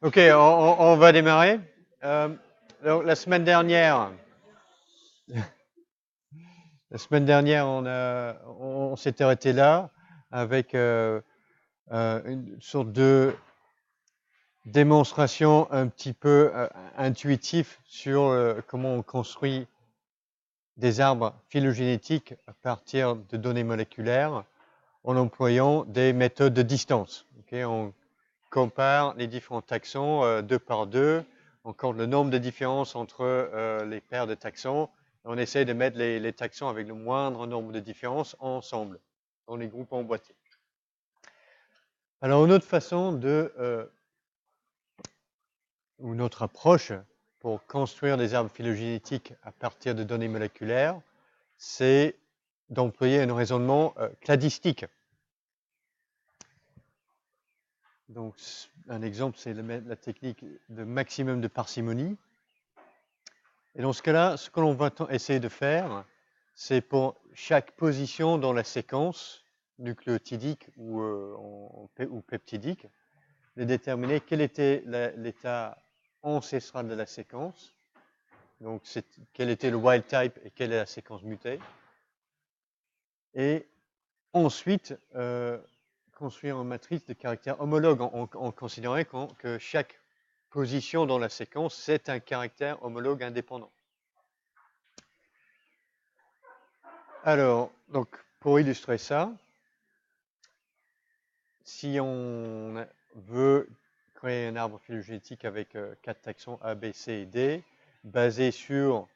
Ok, on va démarrer. Donc, la semaine dernière, on s'était arrêté là avec une sorte de démonstration un petit peu intuitive sur comment on construit des arbres phylogénétiques à partir de données moléculaires en employant des méthodes de distance. Okay, on compare les différents taxons deux par deux, on compte le nombre de différences entre les paires de taxons, et on essaye de mettre les taxons avec le moindre nombre de différences ensemble, dans les groupes emboîtés. Alors, une autre façon ou une autre approche pour construire des arbres phylogénétiques à partir de données moléculaires, c'est d'employer un raisonnement cladistique. Donc, un exemple, c'est la technique de maximum de parcimonie. Et dans ce cas-là, ce que l'on va essayer de faire, c'est pour chaque position dans la séquence nucléotidique ou peptidique, de déterminer quel était l'état ancestral de la séquence, donc quel était le wild type et quelle est la séquence mutée, et ensuite construire une matrice de caractères homologues en considérant que chaque position dans la séquence, c'est un caractère homologue indépendant. Alors, donc, pour illustrer ça, si on veut créer un arbre phylogénétique avec 4 taxons A, B, C et D, basé sur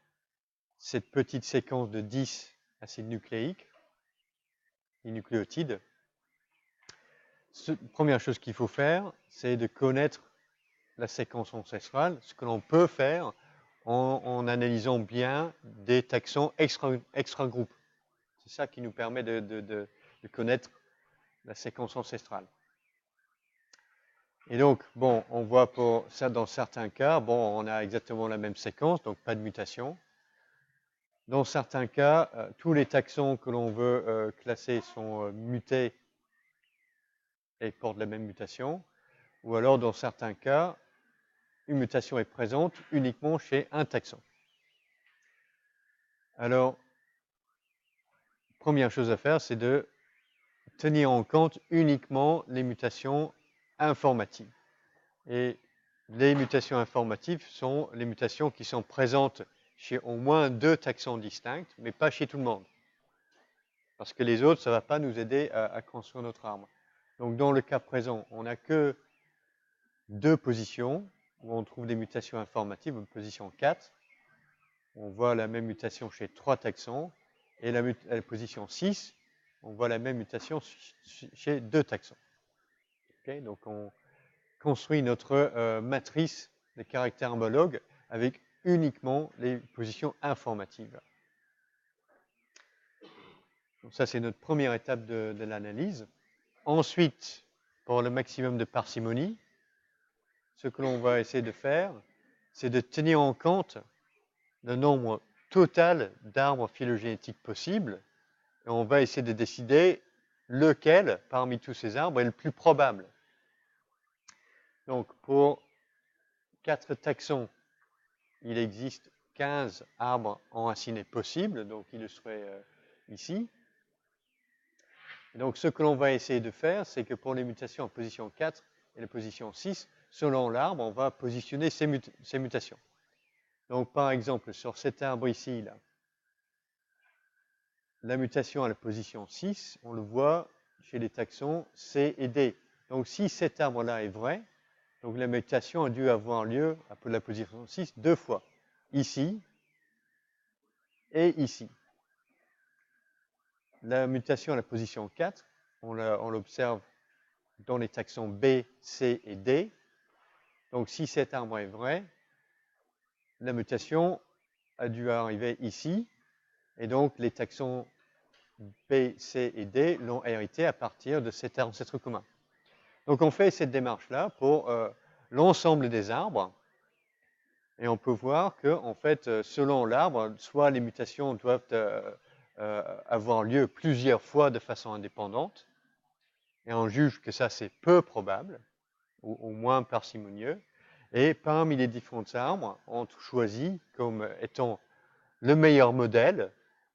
cette petite séquence de 10 acides nucléiques, les nucléotides, première chose qu'il faut faire, c'est de connaître la séquence ancestrale, ce que l'on peut faire en analysant bien des taxons extra-groupes. C'est ça qui nous permet de connaître la séquence ancestrale. Et donc, bon, on voit pour ça dans certains cas, bon, on a exactement la même séquence, donc pas de mutation. Dans certains cas, tous les taxons que l'on veut classer sont mutés et portent la même mutation. Ou alors, dans certains cas, une mutation est présente uniquement chez un taxon. Alors, première chose à faire, c'est de tenir en compte uniquement les mutations informatives. Et les mutations informatives sont les mutations qui sont présentes chez au moins 2 taxons distincts, mais pas chez tout le monde. Parce que les autres, ça ne va pas nous aider à construire notre arbre. Donc, dans le cas présent, on n'a que 2 positions où on trouve des mutations informatives, une position 4. On voit la même mutation chez 3 taxons. Et la position 6, on voit la même mutation chez 2 taxons. Okay, donc, on construit notre matrice de caractères homologues avec uniquement les positions informatives. Donc ça, c'est notre première étape de l'analyse. Ensuite, pour le maximum de parcimonie, ce que l'on va essayer de faire, c'est de tenir en compte le nombre total d'arbres phylogénétiques possibles, et on va essayer de décider lequel, parmi tous ces arbres, est le plus probable. Donc, pour 4 taxons, il existe 15 arbres enracinés possibles, donc illustrés ici. Et donc, ce que l'on va essayer de faire, c'est que pour les mutations en position 4 et la position 6, selon l'arbre, on va positionner ces mutations. Donc, par exemple, sur cet arbre ici, là, la mutation à la position 6, on le voit chez les taxons C et D. Donc, si cet arbre-là est vrai, donc la mutation a dû avoir lieu à la position 6 2 fois, ici et ici. La mutation à la position 4, on l'observe dans les taxons B, C et D. Donc, si cet arbre est vrai, la mutation a dû arriver ici, et donc les taxons B, C et D l'ont hérité à partir de cet ancêtre commun. Donc, on fait cette démarche-là pour l'ensemble des arbres, et on peut voir que, en fait, selon l'arbre, soit les mutations doivent avoir lieu plusieurs fois de façon indépendante, et on juge que ça c'est peu probable, ou au moins parcimonieux, Et parmi les différents arbres, on choisit comme étant le meilleur modèle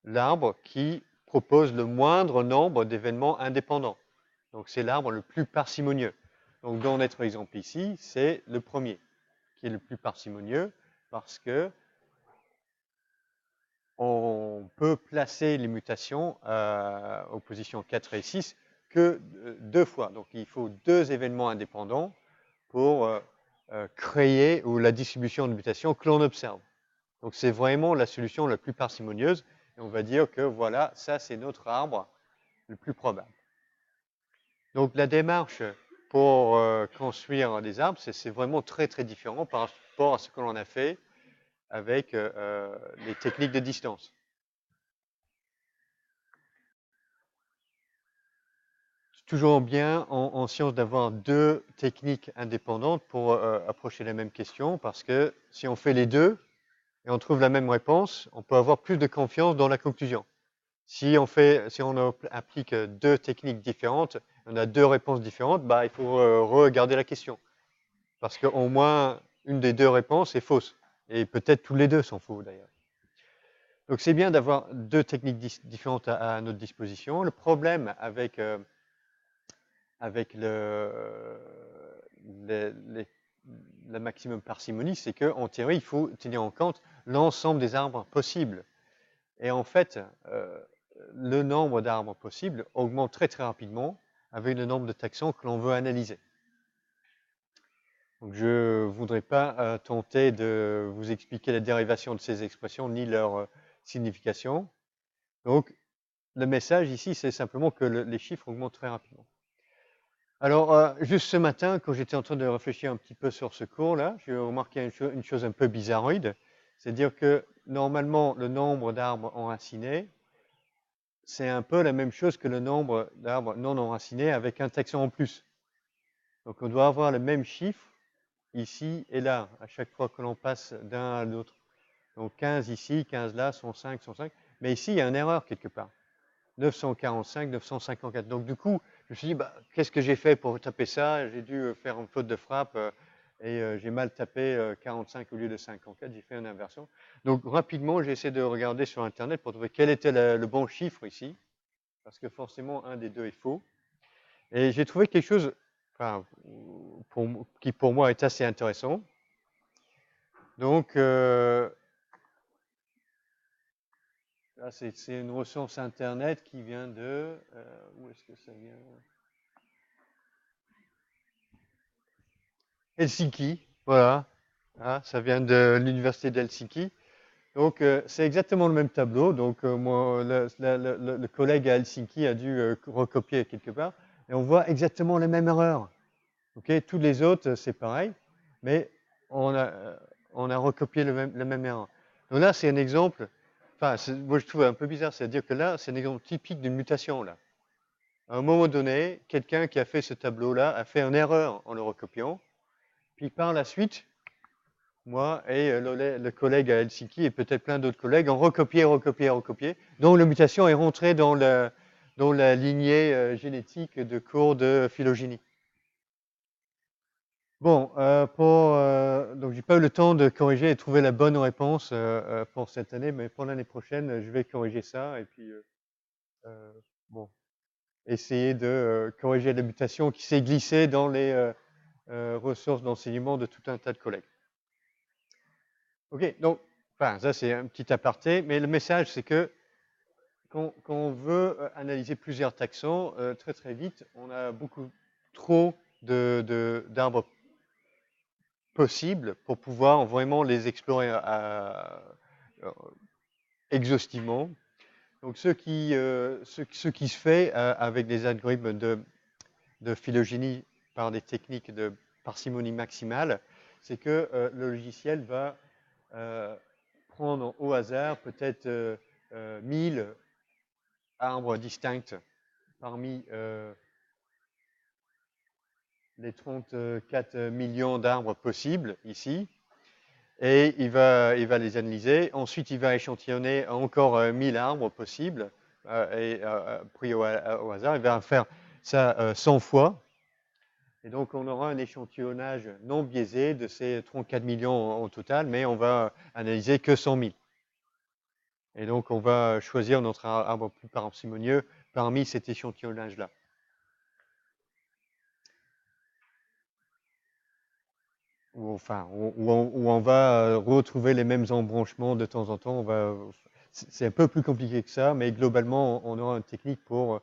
l'arbre qui propose le moindre nombre d'événements indépendants. Donc c'est l'arbre le plus parcimonieux. Donc dans notre exemple ici, c'est le premier qui est le plus parcimonieux parce que on peut placer les mutations aux positions 4 et 6 que 2 fois. Donc il faut 2 événements indépendants pour créer ou la distribution de mutations que l'on observe. Donc c'est vraiment la solution la plus parcimonieuse. Et on va dire que voilà, ça c'est notre arbre le plus probable. Donc la démarche pour construire des arbres, c'est vraiment très très différent par rapport à ce que l'on a fait avec les techniques de distance. C'est toujours bien en science d'avoir 2 techniques indépendantes pour approcher la même question, parce que si on fait les deux et on trouve la même réponse, on peut avoir plus de confiance dans la conclusion. Si on applique 2 techniques différentes, on a 2 réponses différentes, bah, il faut regarder la question. Parce qu'au moins, une des 2 réponses est fausse. Et peut-être tous les 2 sont faux d'ailleurs. Donc c'est bien d'avoir 2 techniques différentes à notre disposition. Le problème avec la maximum parcimonie, c'est qu'en théorie, il faut tenir en compte l'ensemble des arbres possibles. Et en fait, le nombre d'arbres possibles augmente très très rapidement avec le nombre de taxons que l'on veut analyser. Donc je ne voudrais pas tenter de vous expliquer la dérivation de ces expressions ni leur signification. Donc le message ici, c'est simplement que les chiffres augmentent très rapidement. Alors, juste ce matin, quand j'étais en train de réfléchir un petit peu sur ce cours-là, j'ai remarqué une chose un peu bizarroïde, c'est-à-dire que normalement, le nombre d'arbres enracinés, c'est un peu la même chose que le nombre d'arbres non enracinés avec un taxon en plus. Donc on doit avoir le même chiffre ici et là, à chaque fois que l'on passe d'un à l'autre. Donc 15 ici, 15 là, 105, 105. Mais ici, il y a une erreur quelque part. 945, 954. Donc du coup, je me suis dit, bah, qu'est-ce que j'ai fait pour taper ça? J'ai dû faire une faute de frappe et j'ai mal tapé 45 au lieu de 54. J'ai fait une inversion. Donc rapidement, j'ai essayé de regarder sur Internet pour trouver quel était le bon chiffre ici, parce que forcément, un des deux est faux. Et j'ai trouvé quelque chose qui pour moi est assez intéressant. Donc, là, c'est une ressource Internet qui vient de... où est-ce que ça vient? Helsinki, voilà. Ah, ça vient de l'université d'Helsinki. Donc, c'est exactement le même tableau. Donc, le collègue à Helsinki a dû recopier quelque part. Et on voit exactement les mêmes erreurs. Okay, tous les autres, c'est pareil. Mais on a recopié la même erreur. Donc là, c'est un exemple. Enfin, moi, je trouve un peu bizarre. C'est-à-dire que là, c'est un exemple typique d'une mutation. Là. À un moment donné, quelqu'un qui a fait ce tableau-là a fait une erreur en le recopiant. Puis par la suite, moi et le collègue à Helsinki et peut-être plein d'autres collègues ont recopié. Donc la mutation est rentrée dans la lignée génétique de cours de phylogénie. Bon, donc j'ai pas eu le temps de corriger et trouver la bonne réponse pour cette année, mais pour l'année prochaine, je vais corriger ça et puis bon, essayer de corriger la mutation qui s'est glissée dans les ressources d'enseignement de tout un tas de collègues. Ok, donc, ça c'est un petit aparté, mais le message c'est que quand on veut analyser plusieurs taxons, très très vite, on a beaucoup trop d'arbres possibles pour pouvoir vraiment les explorer exhaustivement. Donc ce qui se fait avec des algorithmes de phylogénie par des techniques de parcimonie maximale, c'est que le logiciel va prendre au hasard peut-être 1000 arbres distincts parmi les 34 millions d'arbres possibles ici, et il va les analyser. Ensuite, il va échantillonner encore 1000 arbres possibles pris au hasard. Il va faire ça 100 fois. Et donc, on aura un échantillonnage non biaisé de ces 34 millions en total, mais on va analyser que 100 000. Et donc, on va choisir notre arbre plus parcimonieux parmi cet échantillonnage-là. Où on va retrouver les mêmes embranchements de temps en temps. C'est un peu plus compliqué que ça, mais globalement, on aura une technique pour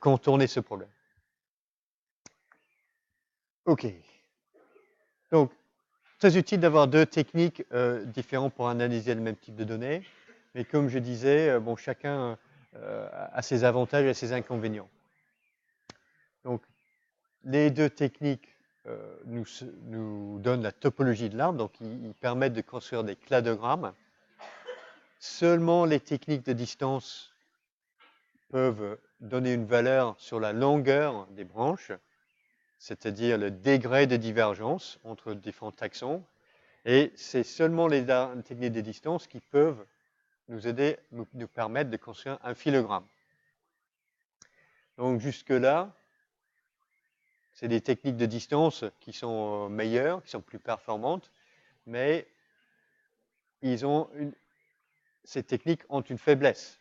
contourner ce problème. OK. Donc, très utile d'avoir deux techniques différentes pour analyser le même type de données. Mais comme je disais, bon, chacun a ses avantages et ses inconvénients. Donc, les deux techniques nous donnent la topologie de l'arbre, donc ils permettent de construire des cladogrammes. Seulement les techniques de distance peuvent donner une valeur sur la longueur des branches, c'est-à-dire le degré de divergence entre différents taxons. Et c'est seulement les techniques de distance qui peuvent nous aider, nous permettre de construire un phylogramme. Donc jusque-là, c'est des techniques de distance qui sont meilleures, qui sont plus performantes, mais ces techniques ont une faiblesse.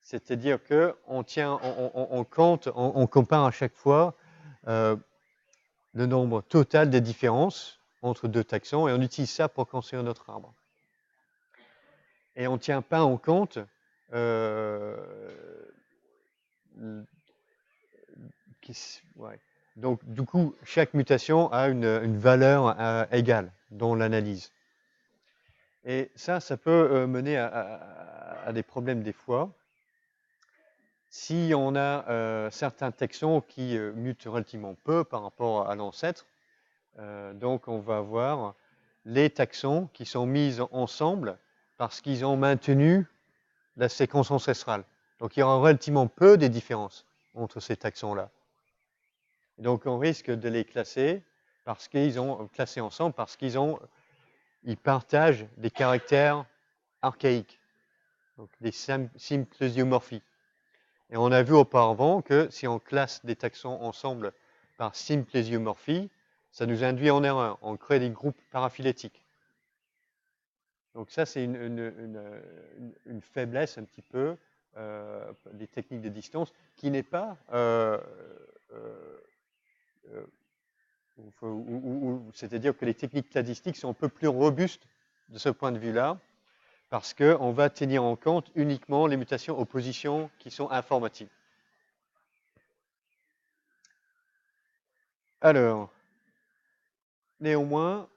C'est-à-dire qu'on on compare à chaque fois le nombre total des différences entre deux taxons et on utilise ça pour construire notre arbre. Et on ne tient pas en compte Donc, du coup, chaque mutation a une valeur égale dans l'analyse. Et ça peut mener à des problèmes des fois. Si on a certains taxons qui mutent relativement peu par rapport à l'ancêtre, donc on va avoir les taxons qui sont mis ensemble parce qu'ils ont maintenu la séquence ancestrale. Donc il y aura relativement peu de différences entre ces taxons-là. Donc on risque de les classer parce qu'ils ont classé ensemble parce ils partagent des caractères archaïques, donc des symplésiomorphies. Et on a vu auparavant que si on classe des taxons ensemble par symplésiomorphie, ça nous induit en erreur. On crée des groupes paraphylétiques. Donc ça, c'est une faiblesse un petit peu des techniques de distance qui n'est pas c'est-à-dire que les techniques cladistiques sont un peu plus robustes de ce point de vue-là, parce qu'on va tenir en compte uniquement les mutations aux positions qui sont informatives. Alors, néanmoins,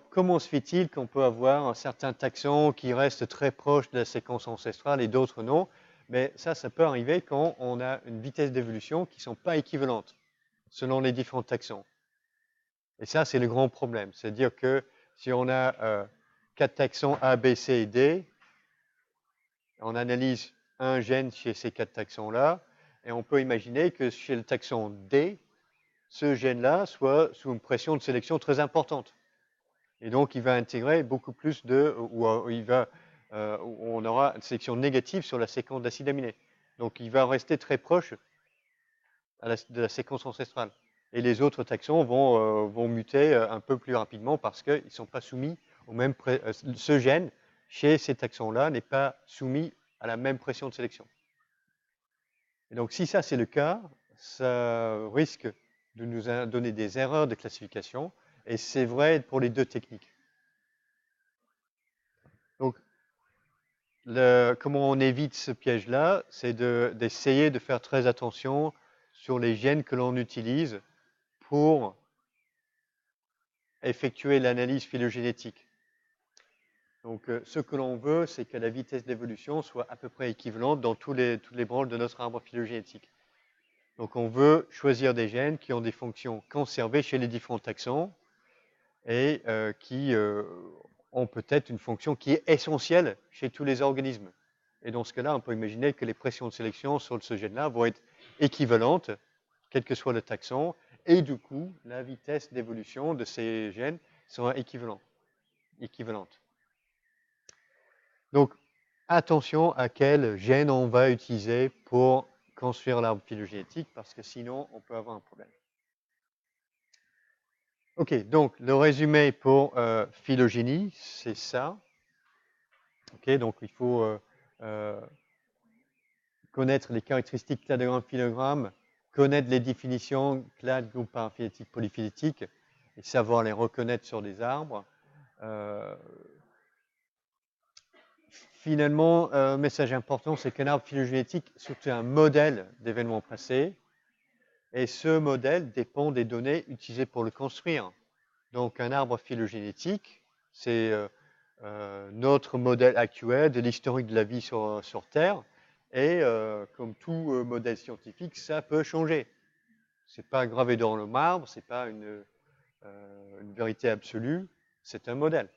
comment se fait-il qu'on peut avoir un certain taxon qui reste très proche de la séquence ancestrale et d'autres non? Mais ça peut arriver quand on a une vitesse d'évolution qui ne sont pas équivalentes selon les différents taxons. Et ça, c'est le grand problème. C'est-à-dire que si on a 4 taxons A, B, C et D, on analyse un gène chez ces 4 taxons-là, et on peut imaginer que chez le taxon D, ce gène-là soit sous une pression de sélection très importante. Et donc, il va intégrer beaucoup plus ou on aura une sélection négative sur la séquence d'acides aminés. Donc, il va rester très proche de la séquence ancestrale. Et les autres taxons vont muter un peu plus rapidement parce qu'ils ne sont pas soumis au même ce gène, chez ces taxons-là, n'est pas soumis à la même pression de sélection. Et donc, si ça c'est le cas, ça risque de nous donner des erreurs de classification. Et c'est vrai pour les deux techniques. Donc, comment on évite ce piège-là? C'est d'essayer de faire très attention sur les gènes que l'on utilise pour effectuer l'analyse phylogénétique. Donc, ce que l'on veut, c'est que la vitesse d'évolution soit à peu près équivalente dans toutes les branches de notre arbre phylogénétique. Donc, on veut choisir des gènes qui ont des fonctions conservées chez les différents taxons et qui ont peut-être une fonction qui est essentielle chez tous les organismes. Et dans ce cas-là, on peut imaginer que les pressions de sélection sur ce gène-là vont être équivalentes, quel que soit le taxon, et du coup, la vitesse d'évolution de ces gènes sera équivalente. Donc, attention à quel gène on va utiliser pour construire l'arbre phylogénétique parce que sinon on peut avoir un problème. Ok, donc le résumé pour phylogénie, c'est ça. Ok, donc il faut connaître les caractéristiques cladogramme, phylogramme, connaître les définitions clade, groupe paraphylétique, polyphylétique, et savoir les reconnaître sur des arbres. Finalement, un message important, c'est qu'un arbre phylogénétique, c'est surtout un modèle d'événements passés, et ce modèle dépend des données utilisées pour le construire. Donc un arbre phylogénétique, c'est notre modèle actuel de l'historique de la vie sur Terre, et comme tout modèle scientifique, ça peut changer. C'est pas gravé dans le marbre, c'est pas une vérité absolue, c'est un modèle.